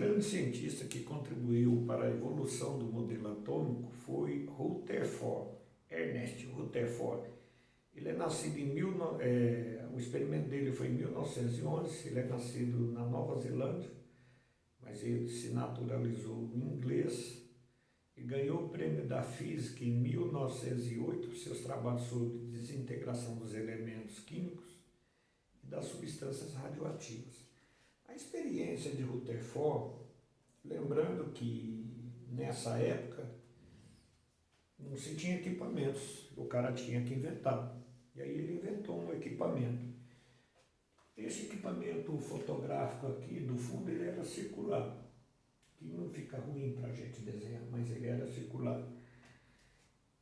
grande cientista que contribuiu para a evolução do modelo atômico foi Rutherford, Ernest Rutherford. Ele é nascido o experimento dele foi em 1911, ele é nascido na Nova Zelândia, mas ele se naturalizou inglês e ganhou o prêmio da Física em 1908 por seus trabalhos sobre desintegração dos elementos químicos e das substâncias radioativas. A experiência de Rutherford, lembrando que nessa época não se tinha equipamentos, o cara tinha que inventar. E aí ele inventou um equipamento. Esse equipamento fotográfico aqui do fundo ele era circular, que não fica ruim para a gente desenhar, mas ele era circular.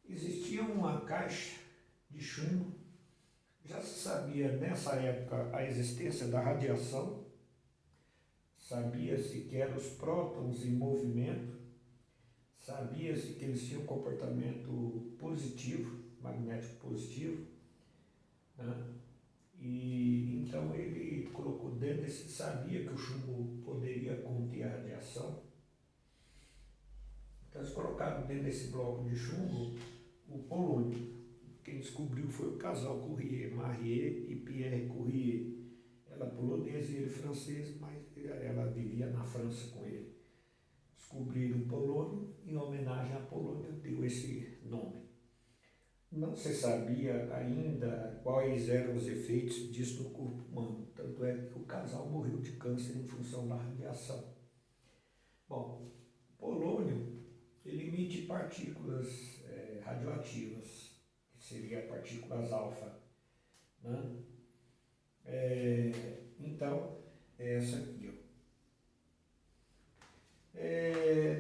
Existia uma caixa de chumbo, já se sabia nessa época a existência da radiação, sabia-se que eram os prótons em movimento, sabia-se que eles tinham um comportamento positivo, magnético positivo, né? E então ele colocou dentro desse, sabia que o chumbo poderia conter a radiação. Então eles colocaram dentro desse bloco de chumbo o polônio. Quem descobriu foi o casal Curie, Marie e Pierre Curie. Ela é polonesa e ele francês, mas ela vivia na França com ele. Descobriram o polônio, em homenagem à Polônia deu esse nome. Não se sabia ainda quais eram os efeitos disso no corpo humano, tanto é que o casal morreu de câncer em função da radiação. Bom, o polônio ele emite partículas radioativas, que seriam partículas alfa, né? Então, é essa aqui, ó.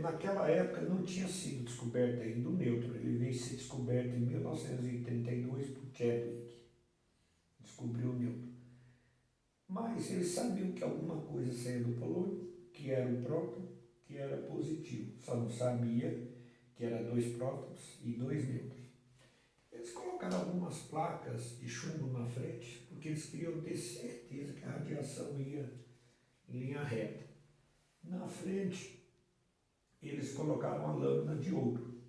Naquela época não tinha sido descoberto ainda o nêutron, ele veio ser descoberto em 1932 por Chadwick, descobriu o nêutron. Mas eles sabiam que alguma coisa saía do polônio, que era o próton, que era positivo, só não sabia que era 2 prótons e 2 nêutrons. Eles colocaram algumas placas de chumbo na frente, porque eles queriam ter certeza que a radiação ia em linha reta. Na frente, eles colocaram uma lâmina de ouro.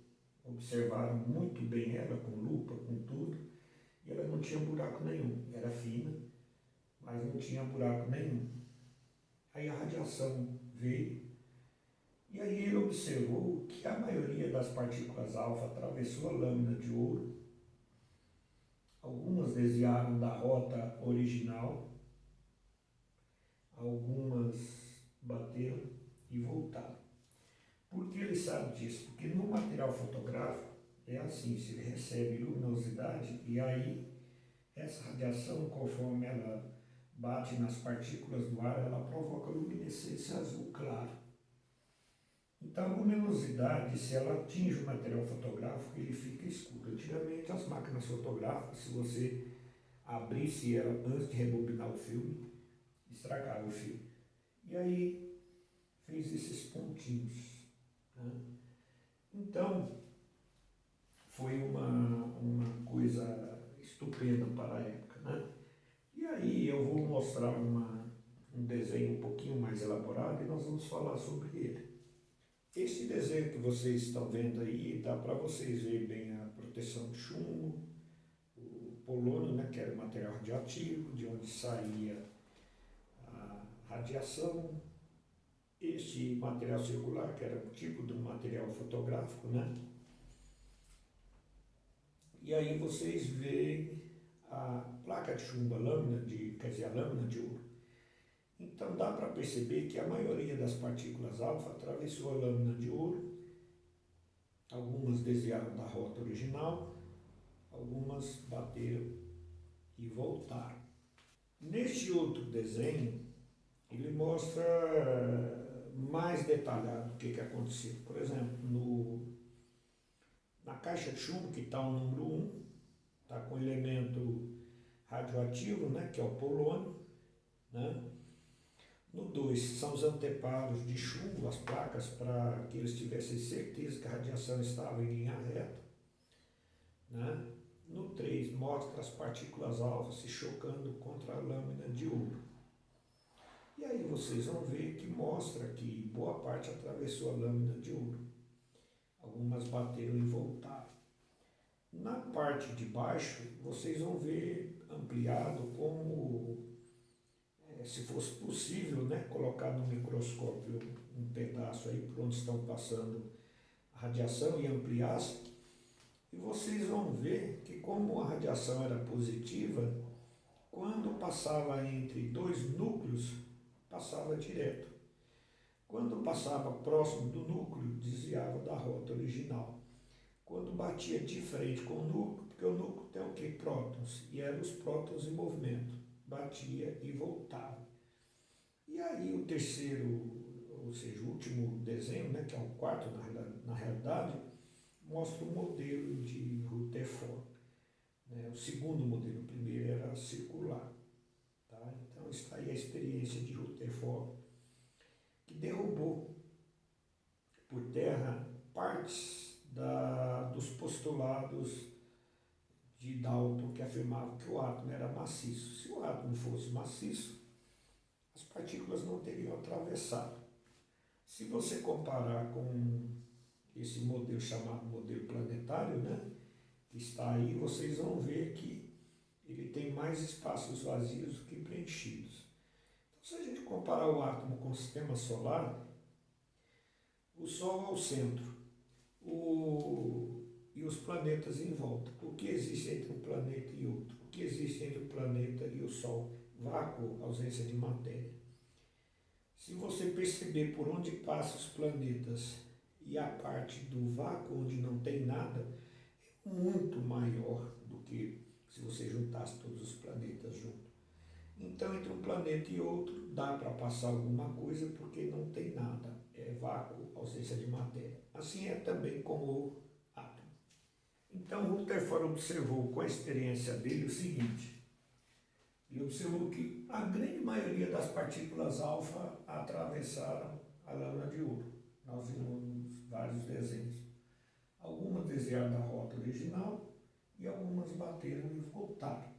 Observaram muito bem ela, com lupa, com tudo, e ela não tinha buraco nenhum. Era fina, mas não tinha buraco nenhum. Aí a radiação veio, e aí ele observou que a maioria das partículas alfa atravessou a lâmina de ouro. Algumas desviaram da rota original, algumas bateram e voltaram. Por que ele sabe disso? Porque no material fotográfico é assim, se ele recebe luminosidade e aí essa radiação, conforme ela bate nas partículas do ar, ela provoca luminescência azul claro. Então a luminosidade, se ela atinge o material fotográfico, ele fica escuro. Antigamente as máquinas fotográficas, se você abrisse ela antes de rebobinar o filme, estragava o filme. E aí fez esses pontinhos. Então, foi uma coisa estupenda para a época, né? E aí eu vou mostrar um desenho um pouquinho mais elaborado e nós vamos falar sobre ele. Esse desenho que vocês estão vendo aí, dá para vocês verem bem a proteção de chumbo, o polônio, né, que era o material radioativo, de onde saía a radiação. Este material circular, que era um tipo de material fotográfico, né? E aí vocês veem a placa de chumbo, a lâmina de ouro. Então dá para perceber que a maioria das partículas alfa atravessou a lâmina de ouro, algumas desviaram da rota original, algumas bateram e voltaram. Neste outro desenho, ele mostra mais detalhado o que aconteceu. Por exemplo, na caixa de chumbo, que está o número 1, está com elemento radioativo, né, que é o polônio, né? No 2 são os anteparos de chumbo, as placas, para que eles tivessem certeza que a radiação estava em linha reta, né? No 3 mostra as partículas alfa se chocando contra a lâmina de ouro. E aí vocês vão ver que mostra que boa parte atravessou a lâmina de ouro. Algumas bateram e voltaram. Na parte de baixo, vocês vão ver ampliado como, se fosse possível, né, colocar no microscópio um pedaço aí por onde estão passando a radiação e ampliasse, e vocês vão ver que como a radiação era positiva, quando passava entre dois núcleos, passava direto. Quando passava próximo do núcleo, desviava da rota original. Quando batia de frente com o núcleo, porque o núcleo tem o quê? Prótons, e eram os prótons em movimento, batia e voltava. E aí o terceiro, ou seja, o último desenho, né, que é o quarto na realidade, mostra o modelo de Rutherford. Né? O segundo modelo, o primeiro era circular. Tá? Então está aí a experiência de Rutherford, que derrubou por terra partes dos postulados de Dalton, que afirmavam que o átomo era maciço. Se o átomo fosse maciço, as partículas não teriam atravessado. Se você comparar com esse modelo chamado modelo planetário, né, que está aí, vocês vão ver que ele tem mais espaços vazios do que preenchidos. Então, se a gente comparar o átomo com o sistema solar, o Sol é o centro, e os planetas em volta. O que existe entre um planeta e outro? O que existe entre o planeta e o Sol? Vácuo, ausência de matéria. Se você perceber por onde passam os planetas e a parte do vácuo onde não tem nada, é muito maior do que se você juntasse todos os planetas juntos. Então, entre um planeta e outro, dá para passar alguma coisa porque não tem nada. É vácuo, ausência de matéria. Assim é também com o átomo. Então, Rutherford observou com a experiência dele o seguinte: ele observou que a grande maioria das partículas alfa atravessaram a lâmina de ouro. Nós vimos vários desenhos. Algumas desviaram da rota original e algumas bateram e voltaram.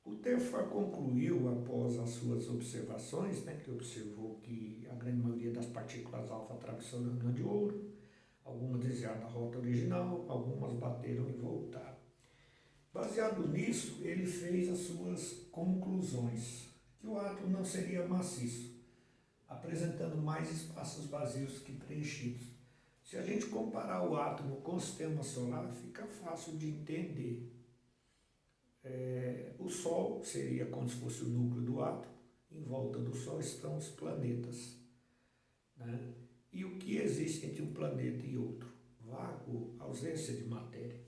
Rutherford concluiu, após as suas observações, né, que observou que a grande maioria das partículas alfa atravessou a lâmina de ouro, algumas desviaram da rota original, algumas bateram e voltaram. Baseado nisso, ele fez as suas conclusões, que o átomo não seria maciço, apresentando mais espaços vazios que preenchidos. Se a gente comparar o átomo com o sistema solar, fica fácil de entender. O Sol seria como se fosse o núcleo do átomo, em volta do Sol estão os planetas. Né? E o que existe entre um planeta e outro? Vácuo, ausência de matéria.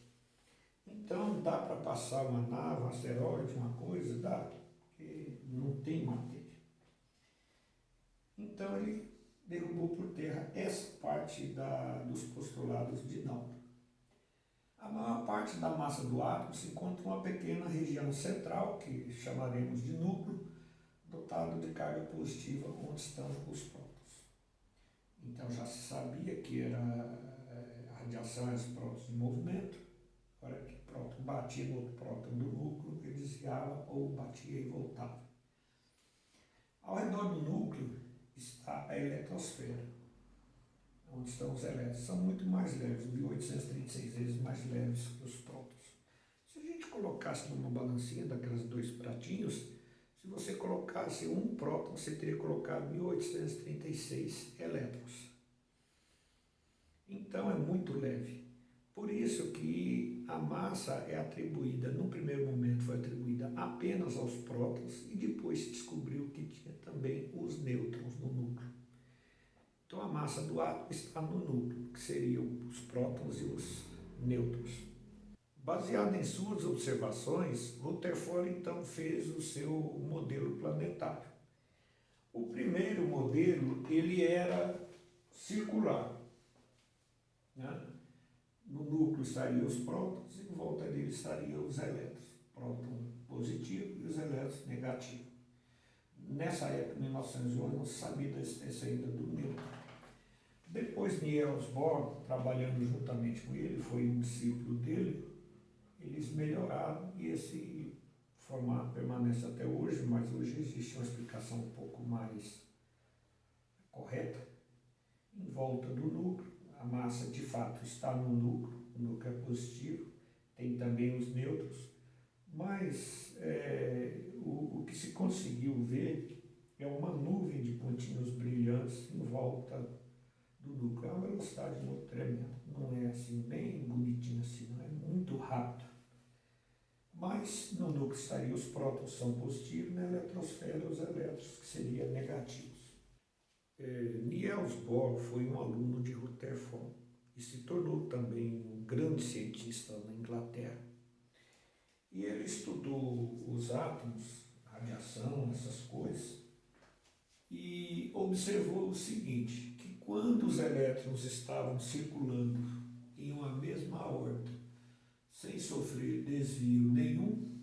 Então dá para passar uma nave, um asteroide, uma coisa? Dá, porque não tem matéria. Então ele derrubou por terra essa parte dos postulados de Dalton. A maior parte da massa do átomo se encontra em uma pequena região central, que chamaremos de núcleo, dotado de carga positiva, onde estão os prótons. Então já se sabia que a radiação era os prótons em movimento. Agora que o próton batia no outro próton do núcleo, ele desviava ou batia e voltava. Ao redor do núcleo está a eletrosfera, onde estão os elétrons. São muito mais leves, 1836 vezes mais leves que os prótons. Se a gente colocasse numa balancinha daqueles dois pratinhos, se você colocasse um próton, você teria colocado 1836 elétrons. Então é muito leve. Por isso que a massa é atribuída, no primeiro momento foi atribuída apenas aos prótons e depois se descobriu que tinha também os nêutrons no núcleo. Então a massa do átomo está no núcleo, que seriam os prótons e os nêutrons. Baseado em suas observações, Rutherford então fez o seu modelo planetário. O primeiro modelo ele era circular, né? No núcleo estariam os prótons e em volta dele estariam os elétrons, próton positivo e os elétrons negativos. Nessa época, em 1911, não se sabia da existência ainda do nêutron. Depois, Niels Bohr, trabalhando juntamente com ele, foi um discípulo dele, eles melhoraram e esse formato permanece até hoje, mas hoje existe uma explicação um pouco mais correta, volta do núcleo, a massa de fato está no núcleo, o núcleo é positivo, tem também os nêutrons, mas o que se conseguiu ver é uma nuvem de pontinhos brilhantes em volta do núcleo. É uma velocidade muito tremenda, não é assim bem bonitinho assim, não é muito rápido. Mas no núcleo estariam os prótons, são positivos, na eletrosfera os elétrons, que seriam negativos. Niels Bohr foi um aluno de Rutherford e se tornou também um grande cientista na Inglaterra. E ele estudou os átomos, radiação, essas coisas, e observou o seguinte, que quando os elétrons estavam circulando em uma mesma órbita, sem sofrer desvio nenhum,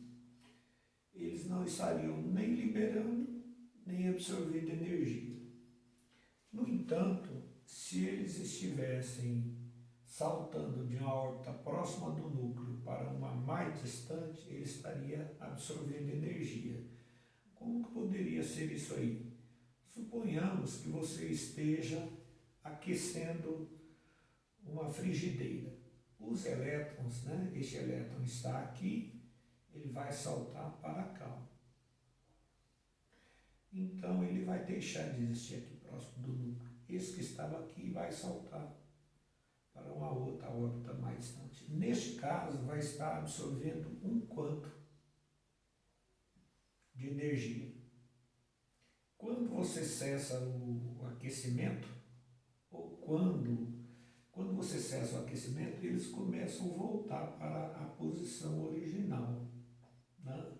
eles não estariam nem liberando, nem absorvendo energia. No entanto, se eles estivessem saltando de uma órbita próxima do núcleo para uma mais distante, ele estaria absorvendo energia. Como que poderia ser isso aí? Suponhamos que você esteja aquecendo uma frigideira. Os elétrons, este elétron está aqui, ele vai saltar para cá. Então ele vai deixar de existir aqui próximo do núcleo. Esse que estava aqui vai saltar para uma outra órbita mais distante. Neste caso, vai estar absorvendo um quanto de energia. Quando você cessa o aquecimento, ou quando você cessa o aquecimento, eles começam a voltar para a posição original. Né?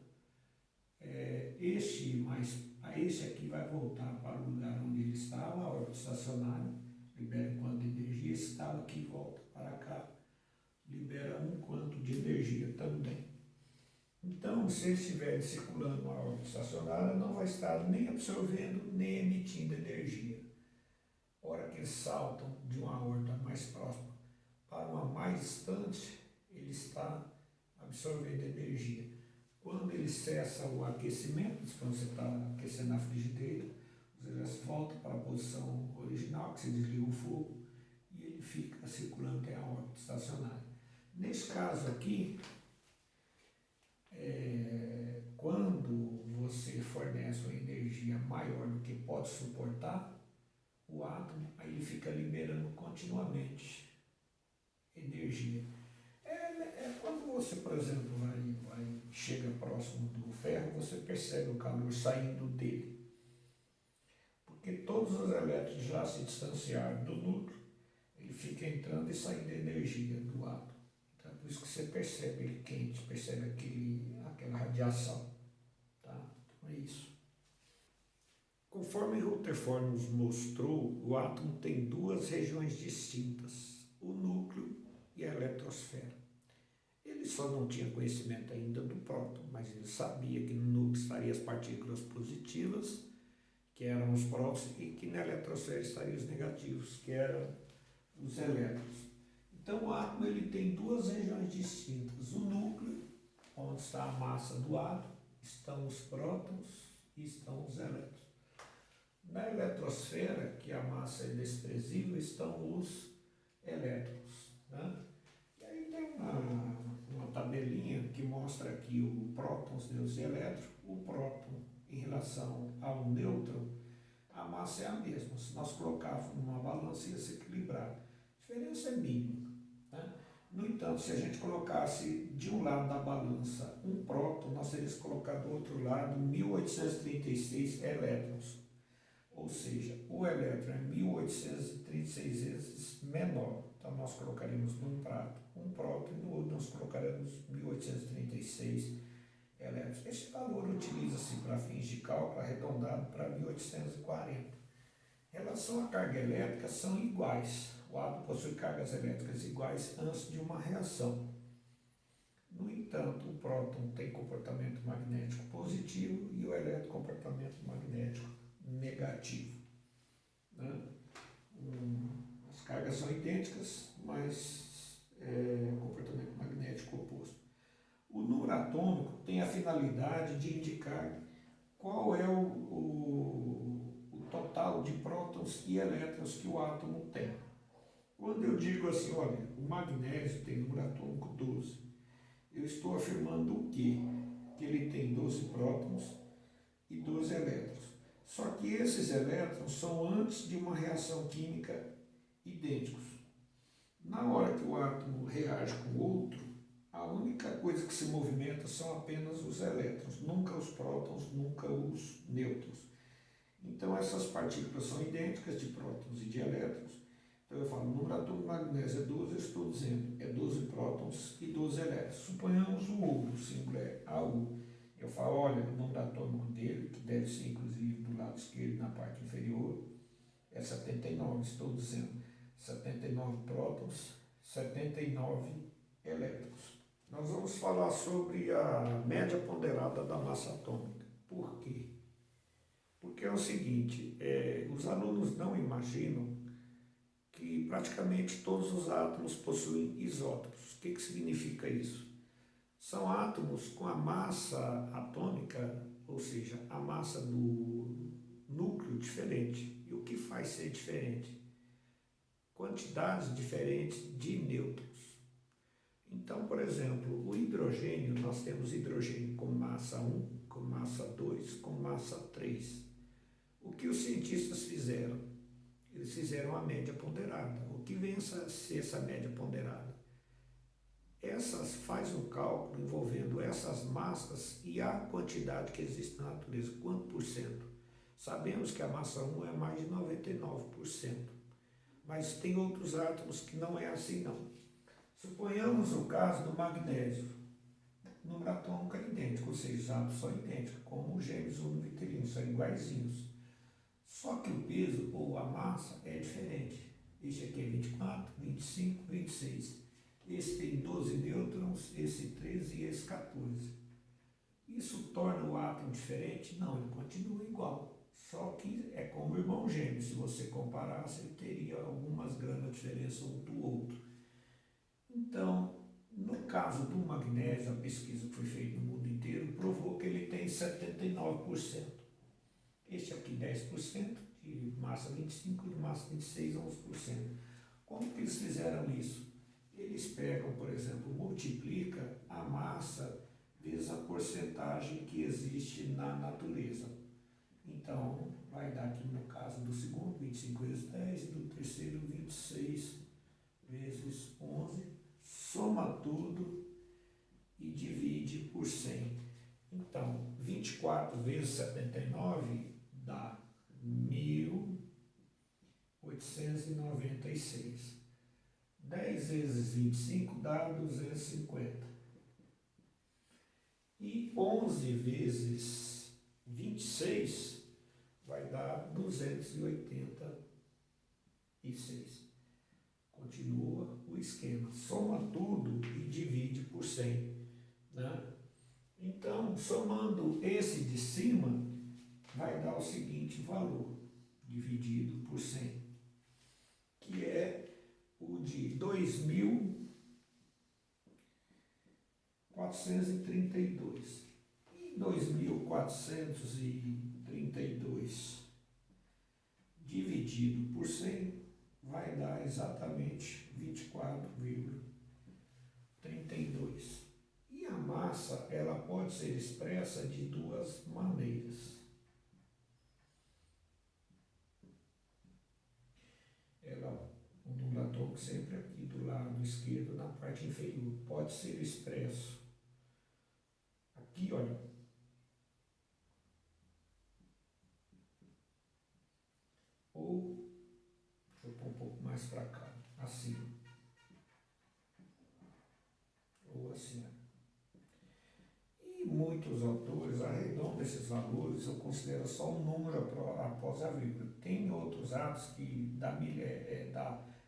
Este aqui vai voltar para o lugar onde ele estava, a órbita estacionária, libera um quanto de energia, esse estava aqui volta para cá, libera um quanto de energia também. Então, se eles estiverem circulando uma órbita estacionária, não vai estar nem absorvendo, nem emitindo energia. A hora que eles saltam de uma órbita mais próxima para uma mais distante, ele está absorvendo energia. Quando ele cessa o aquecimento, quando você está aquecendo a frigideira, os elétrons voltam para a posição original, que você desliga o fogo, e ele fica circulando até a órbita estacionária. Nesse caso aqui, quando você fornece uma energia maior do que pode suportar, o átomo aí ele fica liberando continuamente energia. Quando você, por exemplo, chega próximo do ferro, você percebe o calor saindo dele. Porque todos os elétrons já se distanciaram do núcleo, ele fica entrando e saindo energia do átomo. Então, é por isso que você percebe ele quente, percebe aquela radiação. Tá? Então é isso. Conforme Rutherford nos mostrou, o átomo tem duas regiões distintas, o núcleo e a eletrosfera. Ele só não tinha conhecimento ainda do próton, mas ele sabia que no núcleo estariam as partículas positivas, que eram os prótons, e que na eletrosfera estariam os negativos, que eram os elétrons. Então o átomo ele tem duas regiões distintas. O núcleo, onde está a massa do átomo, estão os prótons e estão os elétrons. Na eletrosfera, que a massa é desprezível, estão os elétrons. Né? E aí tem uma tabelinha que mostra aqui o próton, os nêutrons e elétrons. O próton, em relação ao nêutron, a massa é a mesma. Se nós colocarmos numa balança, ia se equilibrar. A diferença é mínima. Né? No entanto, se a gente colocasse de um lado da balança um próton, nós teríamos que colocar do outro lado 1836 elétrons. Ou seja, o elétron é 1836 vezes menor. Então, nós colocaríamos num prato um próton e no outro nós colocaremos 1836 elétrons. Esse valor utiliza-se para fins de cálculo arredondado para 1840. Em relação à carga elétrica, são iguais. O átomo possui cargas elétricas iguais antes de uma reação. No entanto, o próton tem comportamento magnético positivo e o elétron comportamento magnético negativo. Né? As cargas são idênticas, mas comportamento magnético oposto. O número atômico tem a finalidade de indicar qual é o total de prótons e elétrons que o átomo tem. Quando eu digo assim, olha, o magnésio tem número atômico 12, eu estou afirmando o quê? Que ele tem 12 prótons e 12 elétrons. Só que esses elétrons são antes de uma reação química idênticos. Na hora que o átomo reage com outro, a única coisa que se movimenta são apenas os elétrons, nunca os prótons, nunca os nêutrons. Então essas partículas são idênticas de prótons e de elétrons. Então eu falo, o número atômico do magnésio é 12, eu estou dizendo, é 12 prótons e 12 elétrons. Suponhamos o ouro, o símbolo é AU. Eu falo, olha, o número atômico dele, que deve ser inclusive do lado esquerdo, na parte inferior, é 79, estou dizendo 79 prótons, 79 elétrons. Nós vamos falar sobre a média ponderada da massa atômica. Por quê? Porque é o seguinte, os alunos não imaginam que praticamente todos os átomos possuem isótopos. O que significa isso? São átomos com a massa atômica, ou seja, a massa do núcleo diferente. E o que faz ser diferente? Quantidades diferentes de nêutrons. Então, por exemplo, o hidrogênio, nós temos hidrogênio com massa 1, com massa 2, com massa 3. O que os cientistas fizeram? Eles fizeram a média ponderada. O que vem a ser essa média ponderada? Faz um cálculo envolvendo essas massas e a quantidade que existe na natureza, quanto por cento. Sabemos que a massa 1 é mais de 99%, mas tem outros átomos que não é assim não. Suponhamos o caso do magnésio. O número atômico é idêntico, ou seja, os átomos são idênticos, como os gêmeos unoviterinos, são iguaizinhos. Só que o peso ou a massa é diferente. Este aqui é 24, 25, 26. Esse tem 12 nêutrons, esse 13 e esse 14. Isso torna o átomo diferente? Não, ele continua igual. Só que é como o irmão gêmeo. Se você comparasse, ele teria algumas gramas de diferença um do outro. Então, no caso do magnésio, a pesquisa que foi feita no mundo inteiro provou que ele tem 79%. Este aqui 10%, de massa 25 e de massa 26, 11%. Como que eles fizeram isso? Eles pegam, por exemplo, multiplica a massa vezes a porcentagem que existe na natureza. Então, vai dar aqui no caso do segundo, 25 vezes 10, e do terceiro, 26 vezes 11, soma tudo e divide por 100. Então, 24 vezes 79 dá 1.896. 10 vezes 25 dá 250. E 11 vezes 26 vai dar 286. Continua o esquema. Soma tudo e divide por 100. Né? Então, somando esse de cima, vai dar o seguinte valor, dividido por 100, que é o de 2.432. E 2.432 dividido por 100 vai dar exatamente 24,32. E a massa, ela pode ser expressa de duas maneiras. O número atômico sempre aqui do lado esquerdo, na parte inferior, pode ser expresso aqui, olha, ou, deixa eu pôr um pouco mais para cá, assim, ou assim. E muitos autores arredondam esses valores, eu considero só um número após a vírgula. Tem outros atos que dá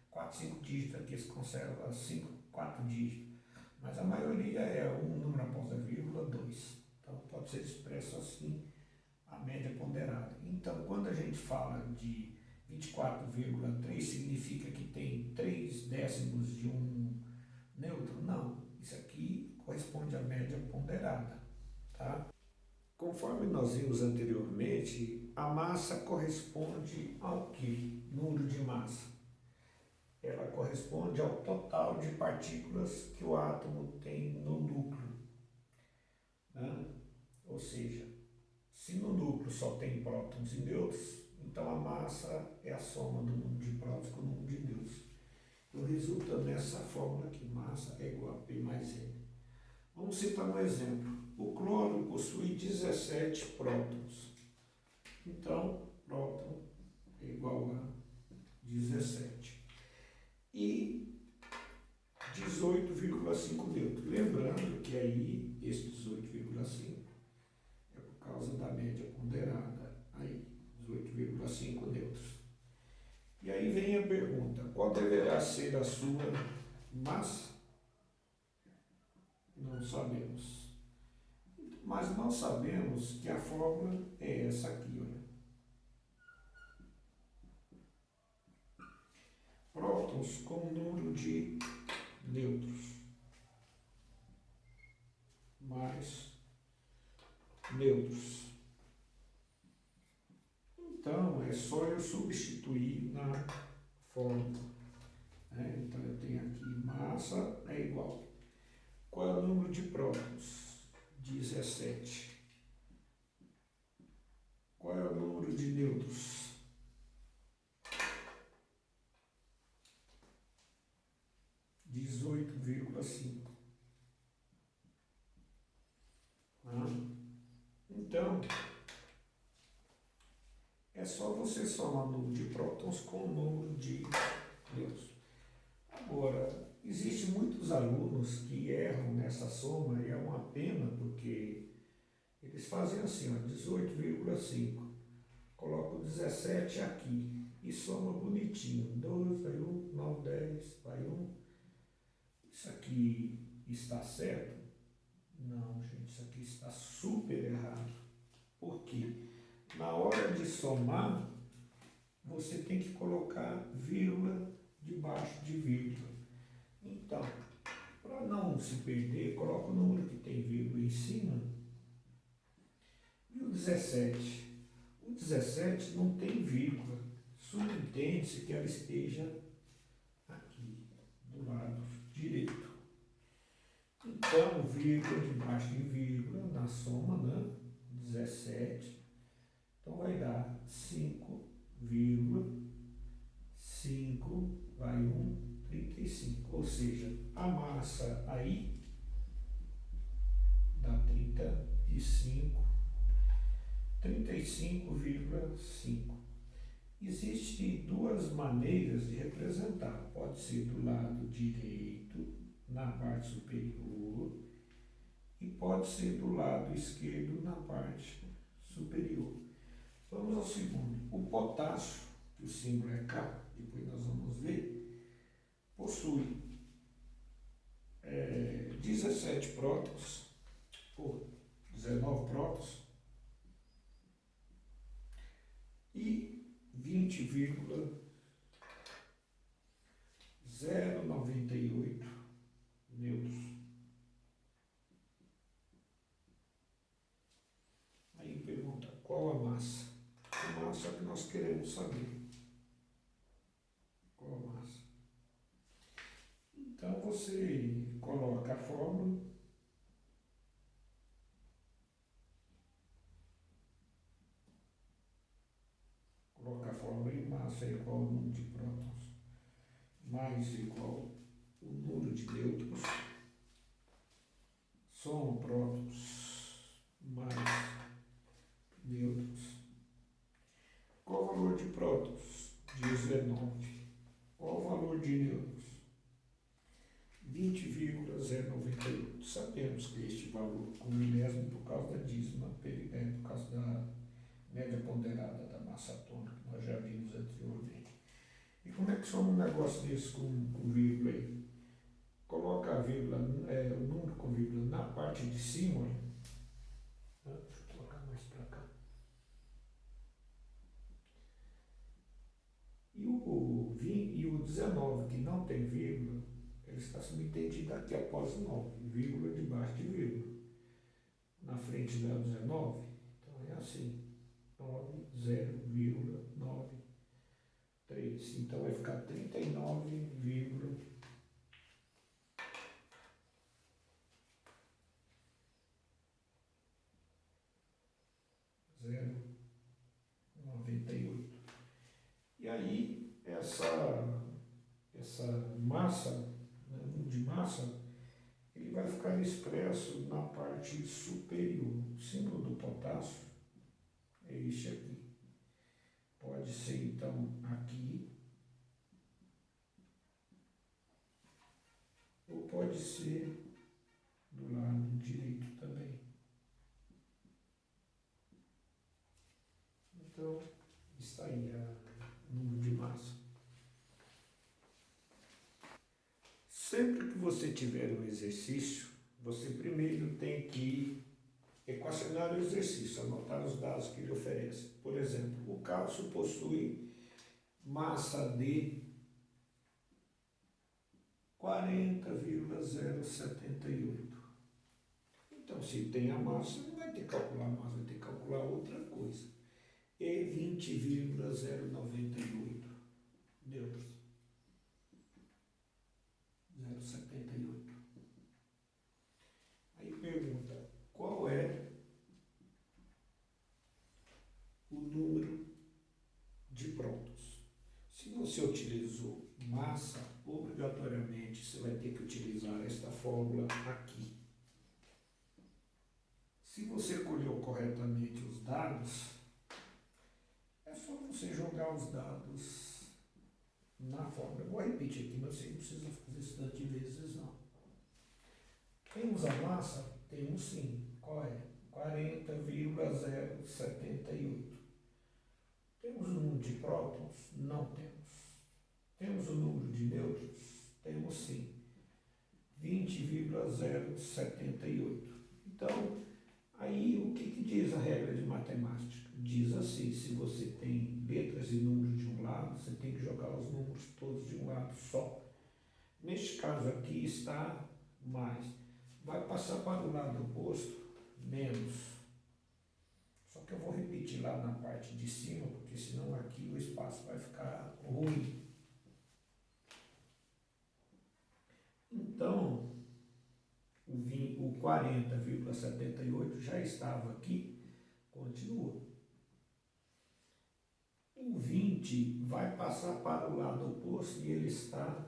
4, 5 dígitos, aqui se conserva 4 dígitos, mas a maioria é um número após a vírgula, 2. Então pode ser expresso assim a média ponderada. Então quando a gente fala de 24,3, significa que tem 3 décimos de um nêutron? Não, isso aqui corresponde à média ponderada. Tá? Conforme nós vimos anteriormente, a massa corresponde ao quê? Número de massa. Ela corresponde ao total de partículas que o átomo tem no núcleo, né? Ou seja, se no núcleo só tem prótons e nêutrons, então a massa é a soma do número de prótons com o número de nêutrons. Então resulta nessa fórmula que massa é igual a P mais N. Vamos citar um exemplo. O cloro possui 17 prótons. Então, próton é igual a 17. E 18,5 nêutrons. Lembrando que aí, esse 18,5 é por causa da média ponderada. Aí, 18,5 nêutrons. E aí vem a pergunta: qual deverá ser a sua massa? Não sabemos. Mas nós sabemos que a fórmula é essa aqui, olha. Prótons com número de nêutrons mais nêutrons. Então, é só eu substituir na fórmula. Então, eu tenho aqui massa é igual. Qual é o número de prótons? 17. Qual é o número de nêutrons? 18,5. Então, é só você somar o número de prótons com o número de nêutrons. Agora, existem muitos alunos que erram nessa soma e é uma pena porque eles fazem assim, ó, 18,5. Colocam 17 aqui e soma bonitinho. 12, vai 1, 9, 10, vai 1. Isso aqui está certo? Não, gente, isso aqui está super errado. Por quê? Na hora de somar, você tem que colocar vírgula debaixo de vírgula. Então, para não se perder, coloca o número que tem vírgula em cima. E o 17? O 17 não tem vírgula. Subentende-se que ela esteja aqui, do lado direito. Então, vírgula debaixo de vírgula, na soma, né? 17. Então, vai dar 5,5, vai 1,35. Ou seja, a massa aí dá 35,5. Existem duas maneiras de representar. Pode ser do lado direito, na parte superior, e pode ser do lado esquerdo, na parte superior. Vamos ao segundo. O potássio, que o símbolo é K, depois nós vamos ver, possui 17 prótons, ou 19 prótons, e 20,098 nêutrons. Aí pergunta, qual a massa? A massa é que nós queremos saber. Qual a massa? Então você coloca a fórmula. Coloca a fórmula em massa é igual ao número de prótons mais igual o número de nêutrons. Soma prótons mais nêutrons. Qual o valor de prótons? 19. Qual o valor de nêutrons? 20,098. Sabemos que este valor com milésimo por causa da dízima, por causa da média ponderada da massa atômica, que nós já vimos anteriormente. E como é que soma um negócio desse com vírgula aí? Coloca a vírgula, o número com vírgula na parte de cima. Deixa eu colocar mais para cá. E o 19, que não tem vírgula, ele está subentendido aqui após o 9, vírgula debaixo de vírgula. Na frente da 19, então é assim. 0,93. Então vai ficar 39,098. E aí, essa massa, né, de massa, ele vai ficar expresso na parte superior. O símbolo do potássio é este aqui. Pode ser, então, aqui, ou pode ser do lado direito também. Então, está aí o número de massa. Sempre que você tiver um exercício, você primeiro tem que equacionar o exercício, anotar os dados que ele oferece. Por exemplo, o cálcio possui massa de 40,078. Então, se tem a massa, não vai ter que calcular a massa, vai ter que calcular outra coisa. E 20,098 neutros. 0,78. Aí pergunta, qual é o número de prótons? Se você utilizou massa, obrigatoriamente você vai ter que utilizar esta fórmula aqui. Se você colheu corretamente os dados, é só você jogar os dados na fórmula. Eu vou repetir aqui, mas você não precisa fazer isso tantas vezes, não. Temos a massa? Temos sim. Qual é? 40,078. Temos o número de prótons? Não temos. Temos o número de nêutrons? Temos sim. 20,078. Então, aí o que diz a regra de matemática? Diz assim, se você tem letras e números de um lado, você tem que jogar os números todos de um lado só. Neste caso aqui está mais. Vai passar para o lado oposto, menos. Só que eu vou repetir lá na parte de cima, porque senão aqui o espaço vai ficar ruim. Então, o 40,78 já estava aqui, continua. O 20 vai passar para o lado oposto e ele está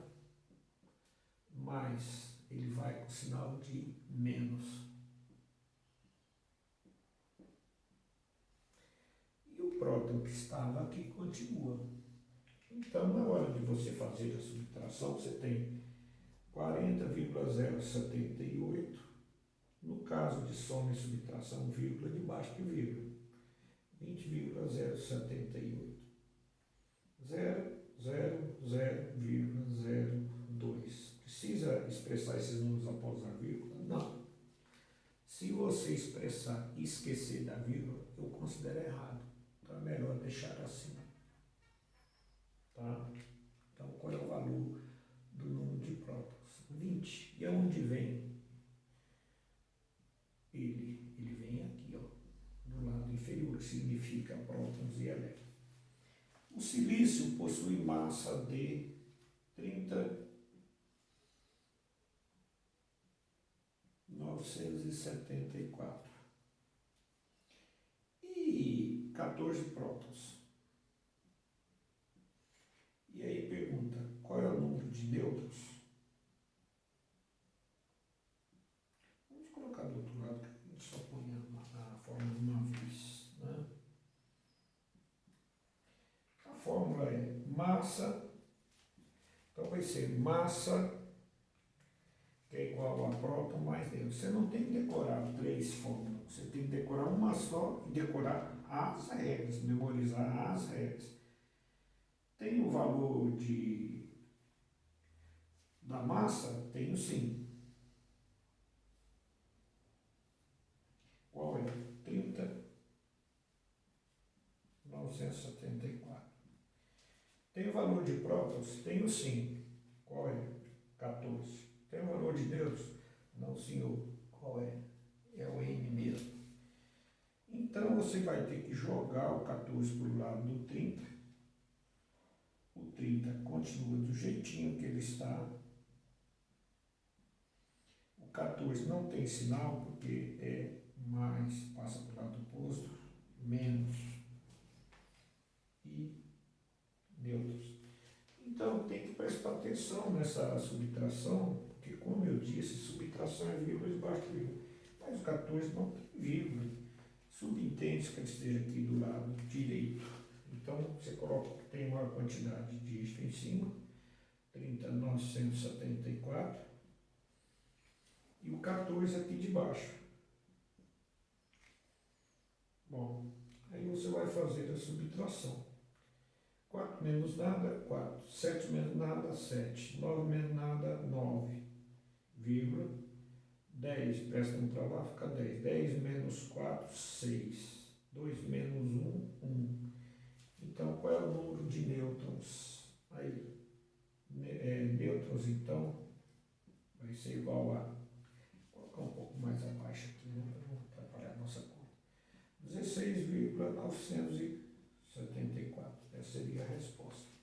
mais. Ele vai com sinal de menos. E o próton que estava aqui continua. Então, na hora de você fazer a subtração, você tem 40,078. No caso de soma e subtração, vírgula debaixo de vírgula. 20,078. 0,0,02. Precisa expressar esses números após a vírgula? Não. Se você expressar e esquecer da vírgula, eu considero errado. Então é melhor deixar assim. Tá? Então qual é o valor do número de prótons? 20. E aonde vem? Ele vem aqui, ó, do lado inferior, que significa prótons e elétrons. O silício possui massa de 30.974 e 14 prótons. E aí pergunta, qual é o número de nêutrons? Vamos colocar do outro lado, que a gente só põe a fórmula de uma vez, né? A fórmula é massa, então vai ser massa, que é igual a próton mais nêutron. Você não tem que decorar 3 fórmulas, você tem que decorar uma só e decorar as regras, memorizar as regras. Tem o valor da massa? Tenho sim. Qual é? 30.974. Tem o valor de prótons? Tenho sim. Qual é? 14. Tem o valor de nêutrons? Não, senhor. Qual é? É o N mesmo. Então, Então você vai ter que jogar o 14 para o lado do 30. O 30 continua do jeitinho que ele está. O 14 não tem sinal porque é mais, passa para o lado oposto, menos e neutros. Então tem que prestar atenção nessa subtração, porque como eu disse, subtração é vírgula debaixo de vírgula. Mas o 14 não tem vírgula. Subentende-se que ele esteja aqui do lado direito. Então você coloca que tem uma quantidade de dígito em cima, 30.974, e o 14 aqui de baixo. Bom, aí você vai fazer a subtração. 4 menos nada, 4. 7 menos nada, 7. 9 menos nada, 9. Vírgula. 10, presta um para lá, fica 10. 10 menos 4, 6. 2 menos 1, 1. Então, qual é o número de nêutrons? Aí, nêutrons, então, vai ser igual a... Vou colocar um pouco mais abaixo aqui, né, para não atrapalhar a nossa conta. 16,974. Essa seria a resposta.